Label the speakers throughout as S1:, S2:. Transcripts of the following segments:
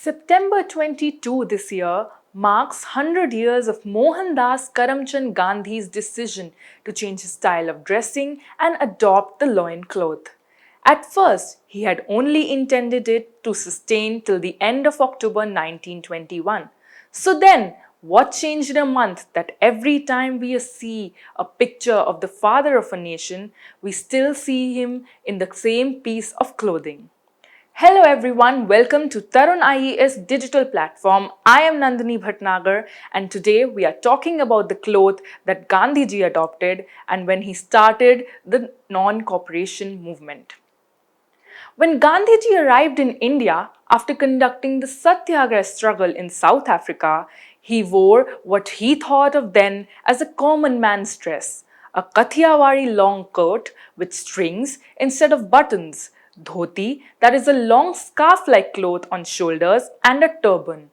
S1: September 22 this year marks 100 years of Mohandas Karamchand Gandhi's decision to change his style of dressing and adopt the loincloth. At first, he had only intended it to sustain till the end of October 1921. So then, what changed in a month that every time we see a picture of the father of a nation, we still see him in the same piece of clothing? Hello everyone, welcome to Tarun IES digital platform. I am Nandini Bhatnagar and today we are talking about the cloth that Gandhiji adopted and when he started the non-cooperation movement. When Gandhiji arrived in India after conducting the Satyagraha struggle in South Africa, he wore what he thought of then as a common man's dress, a Kathiawari long coat with strings instead of buttons, dhoti, that is a long scarf-like cloth on shoulders, and a turban.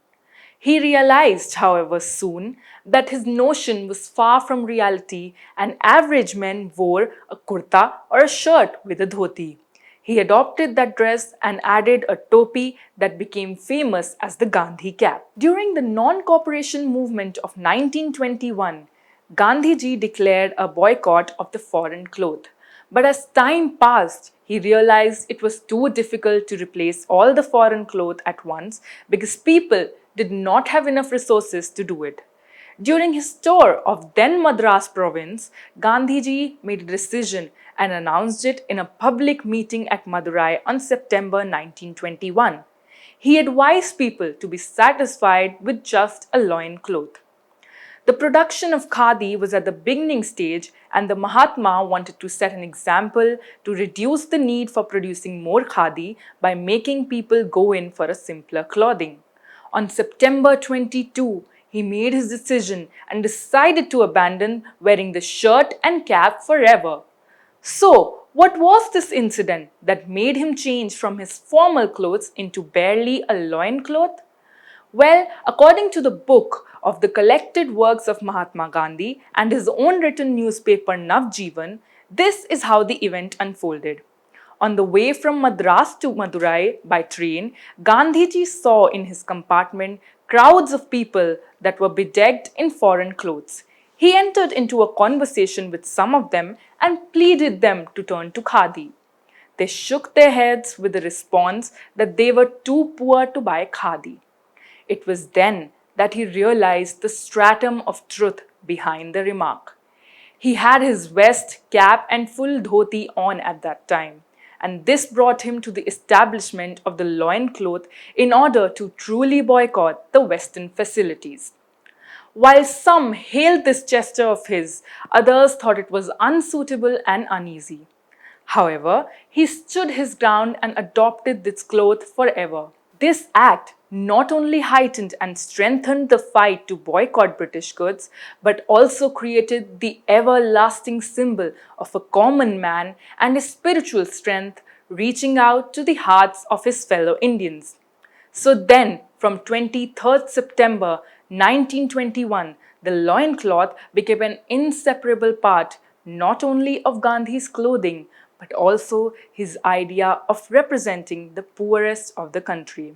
S1: He realized, however, soon that his notion was far from reality and average men wore a kurta or a shirt with a dhoti. He adopted that dress and added a topi that became famous as the Gandhi cap. During the non-cooperation movement of 1921, Gandhiji declared a boycott of the foreign cloth. But as time passed, he realized it was too difficult to replace all the foreign cloth at once because people did not have enough resources to do it. During his tour of then Madras province, Gandhiji made a decision and announced it in a public meeting at Madurai on September 1921. He advised people to be satisfied with just a loin cloth. The production of khadi was at the beginning stage and the Mahatma wanted to set an example to reduce the need for producing more khadi by making people go in for a simpler clothing. On September 22, he made his decision and decided to abandon wearing the shirt and cap forever. So, what was this incident that made him change from his formal clothes into barely a loincloth? Well, according to the book of the collected works of Mahatma Gandhi and his own written newspaper Navjivan, this is how the event unfolded. On the way from Madras to Madurai by train, Gandhiji saw in his compartment crowds of people that were bedecked in foreign clothes. He entered into a conversation with some of them and pleaded them to turn to khadi. They shook their heads with the response that they were too poor to buy khadi. It was then that he realized the stratum of truth behind the remark. He had his vest, cap, and full dhoti on at that time, and this brought him to the establishment of the loincloth in order to truly boycott the Western facilities. While some hailed this gesture of his, others thought it was unsuitable and uneasy. However, he stood his ground and adopted this cloth forever. This act not only heightened and strengthened the fight to boycott British goods, but also created the everlasting symbol of a common man and his spiritual strength reaching out to the hearts of his fellow Indians. So then, from 23rd September 1921, the loincloth became an inseparable part not only of Gandhi's clothing, but also his idea of representing the poorest of the country.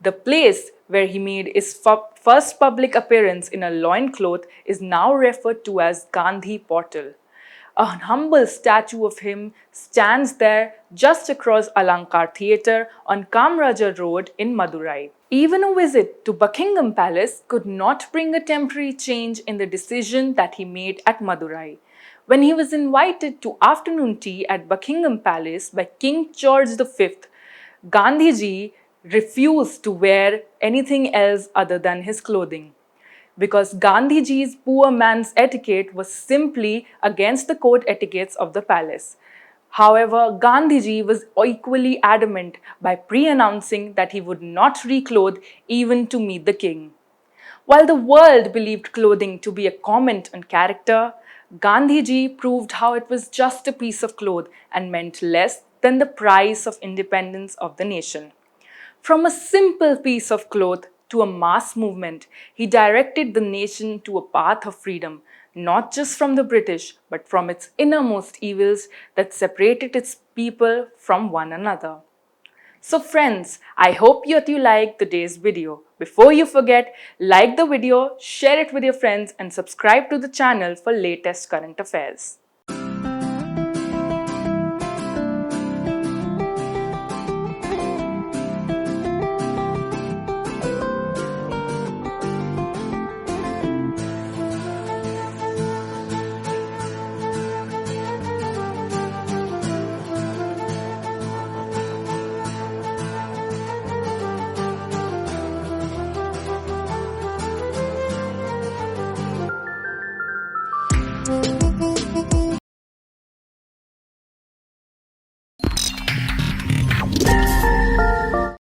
S1: The place where he made his first public appearance in a loincloth is now referred to as Gandhi Portal. A humble statue of him stands there just across Alankar Theatre on Kamrajar Road in Madurai. Even a visit to Buckingham Palace could not bring a temporary change in the decision that he made at Madurai. When he was invited to afternoon tea at Buckingham Palace by King George V, Gandhiji refused to wear anything else other than his clothing. Because Gandhiji's poor man's etiquette was simply against the court etiquettes of the palace. However, Gandhiji was equally adamant by pre-announcing that he would not reclothe even to meet the king. While the world believed clothing to be a comment on character, Gandhiji proved how it was just a piece of cloth and meant less than the price of independence of the nation. From a simple piece of cloth to a mass movement, he directed the nation to a path of freedom, not just from the British, but from its innermost evils that separated its people from one another. So friends, I hope that you liked today's video. Before you forget, like the video, share it with your friends and subscribe to the channel for latest current affairs.